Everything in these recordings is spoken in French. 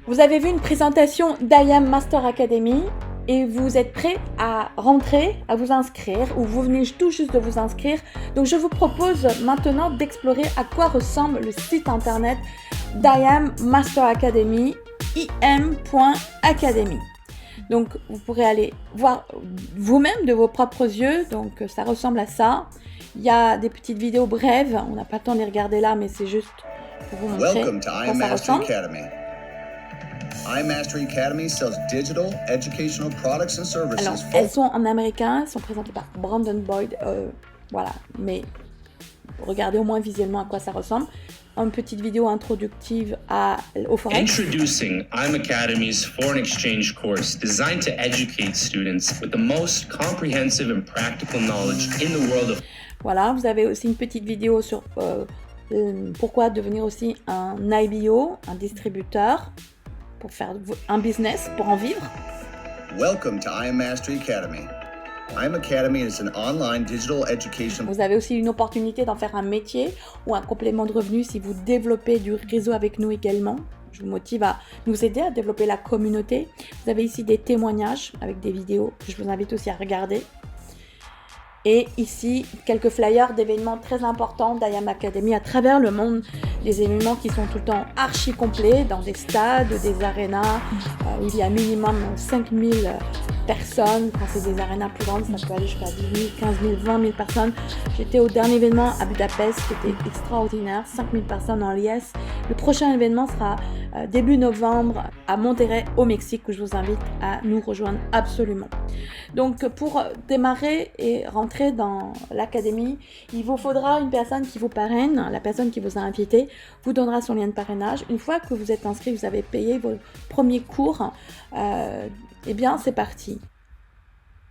Vous avez vu une présentation d'IAM Master Academy et vous êtes prêt à rentrer, à vous inscrire, ou vous venez tout juste de vous inscrire. Donc je vous propose maintenant d'explorer à quoi ressemble le site internet d'IAM Master Academy, im.academy. Donc vous pourrez aller voir vous-même de vos propres yeux, donc ça ressemble à ça. Il y a des petites vidéos brèves, on n'a pas le temps de les regarder là, mais c'est juste pour vous montrer Welcome to à quoi ça ressemble. Academy. iMastery Academy sells digital educational products and services. Alors, elles sont en américain, elles sont présentées par Brandon Boyd, voilà, mais regardez au moins visuellement à quoi ça ressemble. Une petite vidéo introductive au Forex. Introducing iMacademy's foreign exchange course designed to educate students with the most comprehensive and practical knowledge in the world of... Voilà, vous avez aussi une petite vidéo sur pourquoi devenir aussi un IBO, un distributeur, pour faire un business, pour en vivre. Welcome to iMastery Academy. iMacademy is an online digital education. Vous avez aussi une opportunité d'en faire un métier ou un complément de revenus si vous développez du réseau avec nous également. Je vous motive à nous aider à développer la communauté. Vous avez ici des témoignages avec des vidéos que je vous invite aussi à regarder. Et ici, quelques flyers d'événements très importants d'IAM Academy à travers le monde. Des événements qui sont tout le temps archi complets dans des stades, des arénas où il y a minimum 5000 personnes. Quand c'est des arénas plus grandes, ça peut aller jusqu'à 10 000, 15 000, 20 000 personnes. J'étais au dernier événement à Budapest, c'était extraordinaire, 5 000 personnes en liesse. Le prochain événement sera début novembre à Monterrey au Mexique, où je vous invite à nous rejoindre absolument. Donc pour démarrer et rentrer dans l'académie, il vous faudra une personne qui vous parraine. La personne qui vous a invité vous donnera son lien de parrainage. Une fois que vous êtes inscrit, vous avez payé vos premiers cours, eh bien c'est parti.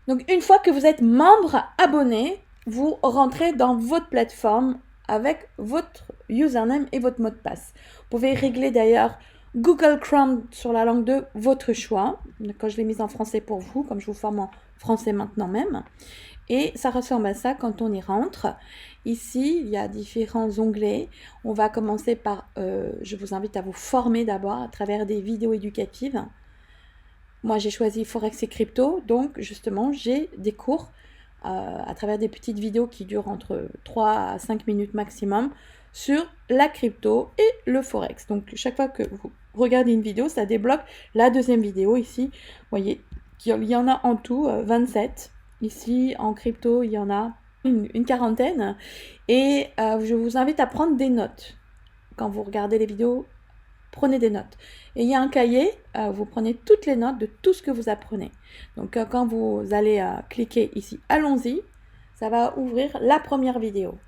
Donc une fois que vous êtes membre abonné, vous rentrez dans votre plateforme avec votre username et votre mot de passe. Vous pouvez régler d'ailleurs Google Chrome sur la langue de votre choix. Quand je l'ai mise en français pour vous, comme je vous forme en français maintenant même. Et ça ressemble à ça quand on y rentre. Ici, il y a différents onglets. On va commencer par, je vous invite à vous former d'abord à travers des vidéos éducatives. Moi, j'ai choisi Forex et Crypto, donc justement, j'ai des cours à travers des petites vidéos qui durent entre 3 à 5 minutes maximum sur la crypto et le Forex. Donc, chaque fois que vous regardez une vidéo, ça débloque la deuxième vidéo ici. Vous voyez, il y en a en tout 27. Ici, en crypto, il y en a une quarantaine. Et je vous invite à prendre des notes. Quand vous regardez les vidéos, prenez des notes. Et il y a un cahier, vous prenez toutes les notes de tout ce que vous apprenez. Donc, quand vous allez cliquer ici, allons-y, ça va ouvrir la première vidéo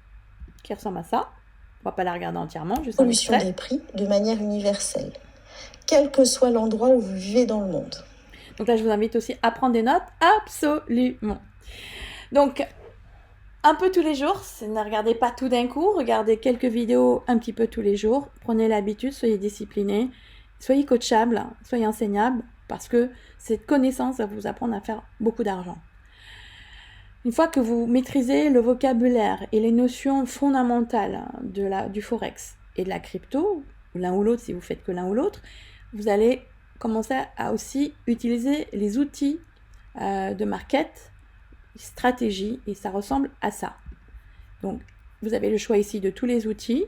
qui ressemble à ça. On ne va pas la regarder entièrement, juste un extrait. Évolution des prix de manière universelle, quel que soit l'endroit où vous vivez dans le monde. Donc là, je vous invite aussi à prendre des notes, absolument. Donc, un peu tous les jours, ne regardez pas tout d'un coup, regardez quelques vidéos un petit peu tous les jours. Prenez l'habitude, soyez disciplinés, soyez coachables, soyez enseignables, parce que cette connaissance va vous apprendre à faire beaucoup d'argent. Une fois que vous maîtrisez le vocabulaire et les notions fondamentales du Forex et de la crypto, l'un ou l'autre si vous faites que l'un ou l'autre, vous allez commencer à aussi utiliser les outils de market, stratégie, et ça ressemble à ça. Donc, vous avez le choix ici de tous les outils.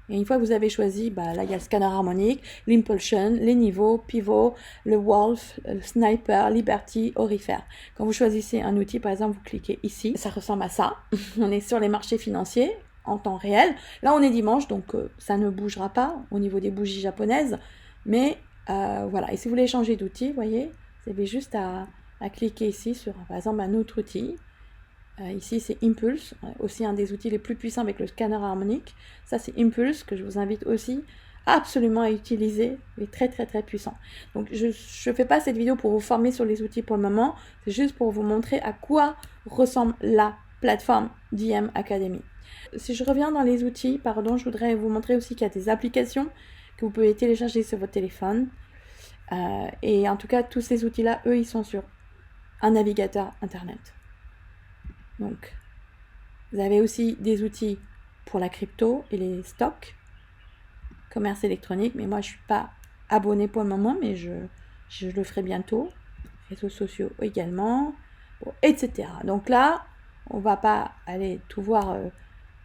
Et une fois que vous avez choisi, là, il y a le scanner harmonique, l'impulsion, les niveaux, pivot, le wolf, le sniper, liberty, aurifère. Quand vous choisissez un outil, par exemple, vous cliquez ici, ça ressemble à ça. On est sur les marchés financiers en temps réel. Là, on est dimanche, donc ça ne bougera pas au niveau des bougies japonaises. Mais voilà, et si vous voulez changer d'outil, vous voyez, vous avez juste à cliquer ici sur, par exemple, un autre outil. Ici, c'est Impulse, aussi un des outils les plus puissants avec le scanner harmonique. Ça, c'est Impulse, que je vous invite aussi absolument à utiliser. Il est très, très, très puissant. Donc, je ne fais pas cette vidéo pour vous former sur les outils pour le moment. C'est juste pour vous montrer à quoi ressemble la plateforme d'IAM Academy. Si je reviens dans les outils, je voudrais vous montrer aussi qu'il y a des applications que vous pouvez télécharger sur votre téléphone. Et en tout cas, tous ces outils-là, eux, ils sont sur un navigateur Internet. Donc, vous avez aussi des outils pour la crypto et les stocks, commerce électronique, mais moi, je ne suis pas abonné pour le moment, mais je le ferai bientôt. Réseaux sociaux également, bon, etc. Donc là, on va pas aller tout voir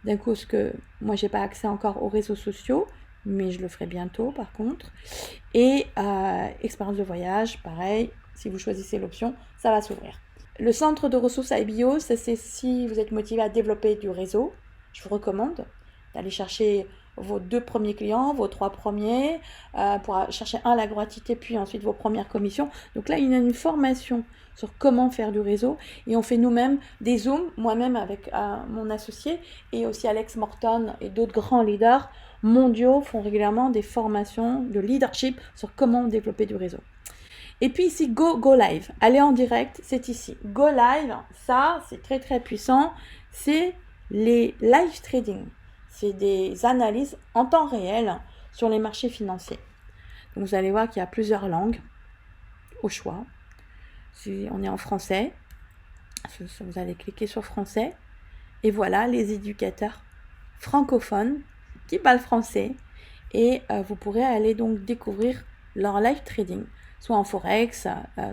d'un coup, parce que moi, j'ai pas accès encore aux réseaux sociaux, mais je le ferai bientôt par contre. Et expérience de voyage, pareil, si vous choisissez l'option, ça va s'ouvrir. Le centre de ressources IBO, ça c'est si vous êtes motivé à développer du réseau, je vous recommande d'aller chercher vos 2 premiers clients, vos 3 premiers, pour chercher la gratuité, puis ensuite vos premières commissions. Donc là, il y a une formation sur comment faire du réseau, et on fait nous-mêmes des Zooms, moi-même avec mon associé, et aussi Alex Morton et d'autres grands leaders mondiaux font régulièrement des formations de leadership sur comment développer du réseau. Et puis ici, Go Live, aller en direct, c'est ici. Go Live, ça, c'est très très puissant, c'est les live trading. C'est des analyses en temps réel sur les marchés financiers. Donc vous allez voir qu'il y a plusieurs langues au choix. Si on est en français, vous allez cliquer sur français. Et voilà les éducateurs francophones qui parlent français. Et vous pourrez aller donc découvrir leur live trading, soit en forex,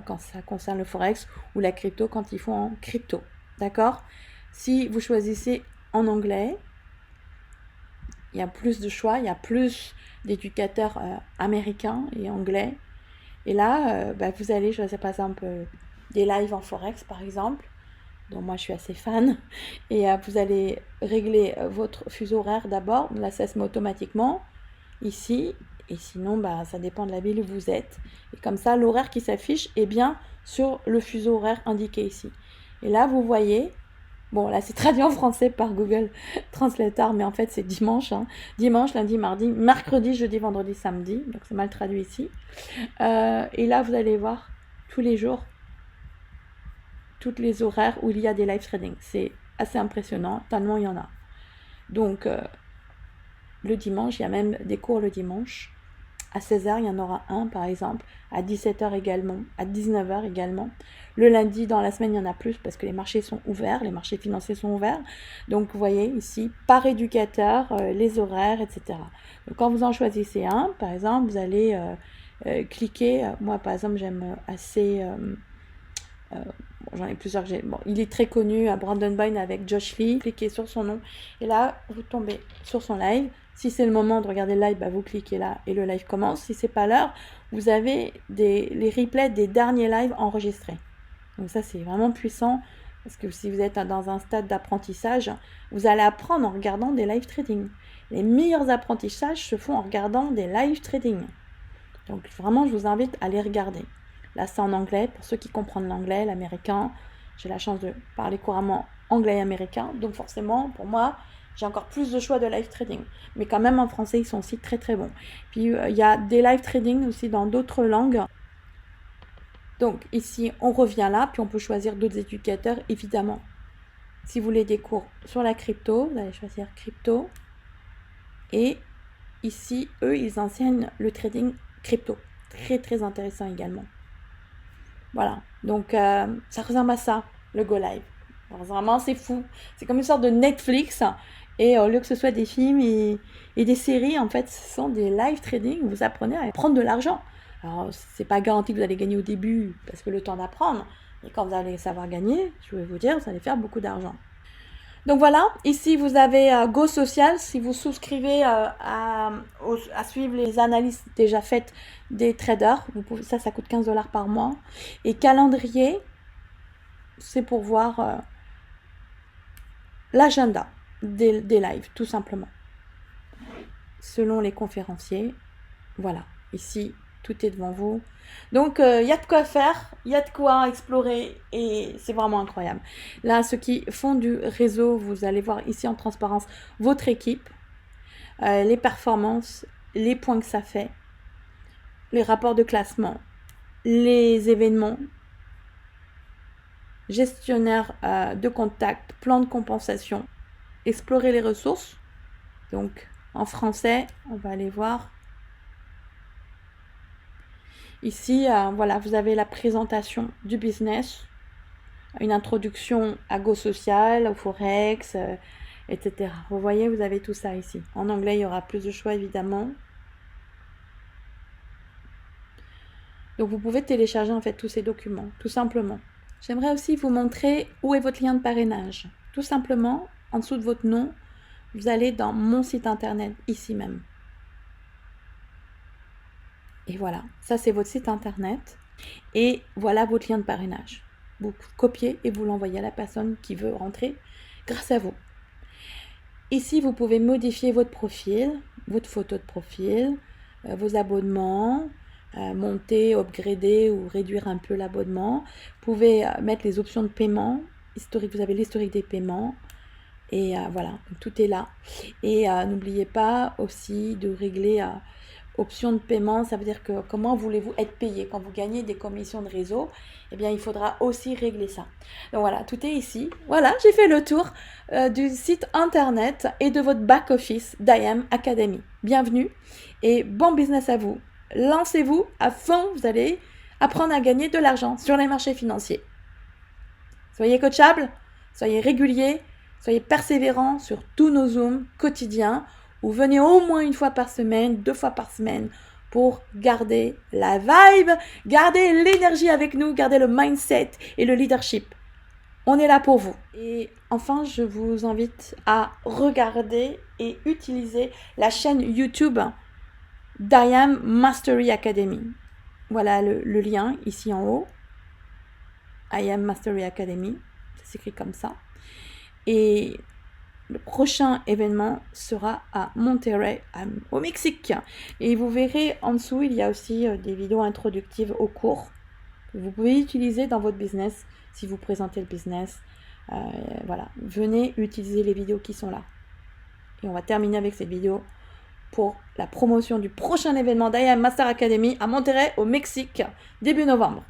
quand ça concerne le forex, ou la crypto quand ils font en crypto. D'accord ? Si vous choisissez en anglais, il y a plus de choix, il y a plus d'éducateurs américains et anglais. Et là, vous allez choisir par exemple des lives en forex par exemple, dont moi je suis assez fan. Et vous allez régler votre fuseau horaire d'abord, là ça se met automatiquement ici. Et sinon, ça dépend de la ville où vous êtes. Et comme ça, l'horaire qui s'affiche est bien sur le fuseau horaire indiqué ici. Et là, vous voyez... Bon, là, c'est traduit en français par Google Translator, mais en fait, c'est dimanche. Dimanche, lundi, mardi, mercredi, jeudi, vendredi, samedi. Donc, c'est mal traduit ici. Et là, vous allez voir tous les jours, toutes les horaires où il y a des live trading. C'est assez impressionnant, tellement il y en a. Donc, le dimanche, il y a même des cours le dimanche. À 16h, il y en aura un, par exemple. À 17h également. À 19h également. Le lundi, dans la semaine, il y en a plus parce que les marchés sont ouverts. Les marchés financiers sont ouverts. Donc, vous voyez ici, par éducateur, les horaires, etc. Donc, quand vous en choisissez un, par exemple, vous allez cliquer. Moi, par exemple, j'aime assez... j'en ai plusieurs. Il est très connu, Brandon Boyne avec Josh Lee. Cliquez sur son nom. Et là, vous tombez sur son live. Si c'est le moment de regarder le live, vous cliquez là et le live commence. Si c'est pas l'heure, vous avez les replays des derniers lives enregistrés. Donc ça, c'est vraiment puissant parce que si vous êtes dans un stade d'apprentissage, vous allez apprendre en regardant des live trading. Les meilleurs apprentissages se font en regardant des live trading. Donc vraiment, je vous invite à les regarder. Là, c'est en anglais. Pour ceux qui comprennent l'anglais, l'américain, j'ai la chance de parler couramment anglais et américain. Donc forcément, pour moi, j'ai encore plus de choix de live trading. Mais quand même, en français, ils sont aussi très très bons. Puis, il y a des live trading aussi dans d'autres langues. Donc, ici, on revient là. Puis, on peut choisir d'autres éducateurs, évidemment. Si vous voulez des cours sur la crypto, vous allez choisir crypto. Et ici, eux, ils enseignent le trading crypto. Très très intéressant également. Voilà. Donc, ça ressemble à ça, le Go Live. Alors, vraiment, c'est fou. C'est comme une sorte de Netflix. Et au lieu que ce soit des films et des séries, en fait, ce sont des live trading où vous apprenez à prendre de l'argent. Alors, c'est pas garanti que vous allez gagner au début parce que le temps d'apprendre. Et quand vous allez savoir gagner, je vais vous dire, vous allez faire beaucoup d'argent. Donc voilà, ici vous avez Go Social. Si vous souscrivez à suivre les analyses déjà faites des traders, ça coûte 15$ par mois. Et calendrier, c'est pour voir l'agenda des lives, tout simplement. Selon les conférenciers, voilà, ici, tout est devant vous. Donc, il y a de quoi faire, il y a de quoi explorer et c'est vraiment incroyable. Là, ceux qui font du réseau, vous allez voir ici en transparence votre équipe, les performances, les points que ça fait, les rapports de classement, les événements, gestionnaire de contact, plan de compensation, explorer les ressources. Donc, en français, on va aller voir. Ici, voilà, vous avez la présentation du business, une introduction à Go Social, au Forex, etc. Vous voyez, vous avez tout ça ici. En anglais, il y aura plus de choix, évidemment. Donc vous pouvez télécharger en fait tous ces documents, tout simplement. J'aimerais aussi vous montrer où est votre lien de parrainage. Tout simplement, en dessous de votre nom, vous allez dans mon site internet, ici même. Et voilà, ça c'est votre site internet. Et voilà votre lien de parrainage. Vous copiez et vous l'envoyez à la personne qui veut rentrer grâce à vous. Ici, vous pouvez modifier votre profil, votre photo de profil, vos abonnements, monter, upgrader ou réduire un peu l'abonnement. Vous pouvez mettre les options de paiement, historique, vous avez l'historique des paiements. Et voilà, tout est là. Et n'oubliez pas aussi de régler option de paiement, ça veut dire que comment voulez-vous être payé quand vous gagnez des commissions de réseau, eh bien il faudra aussi régler ça. Donc voilà, tout est ici. Voilà, j'ai fait le tour du site internet et de votre back office d'IAM Academy. Bienvenue et bon business à vous. Lancez-vous à fond, vous allez apprendre à gagner de l'argent sur les marchés financiers. Soyez coachable, soyez régulier, soyez persévérant sur tous nos Zooms quotidiens ou venez au moins une fois par semaine, 2 fois par semaine pour garder la vibe, garder l'énergie avec nous, garder le mindset et le leadership. On est là pour vous. Et enfin, je vous invite à regarder et utiliser la chaîne YouTube d'IAM Mastery Academy. Voilà le lien ici en haut. IAM Mastery Academy, ça s'écrit comme ça. Et le prochain événement sera à Monterrey, au Mexique. Et vous verrez en dessous, il y a aussi des vidéos introductives au cours. Vous pouvez utiliser dans votre business si vous présentez le business. Voilà, venez utiliser les vidéos qui sont là. Et on va terminer avec cette vidéo pour la promotion du prochain événement d'IAM Master Academy à Monterrey, au Mexique, début novembre.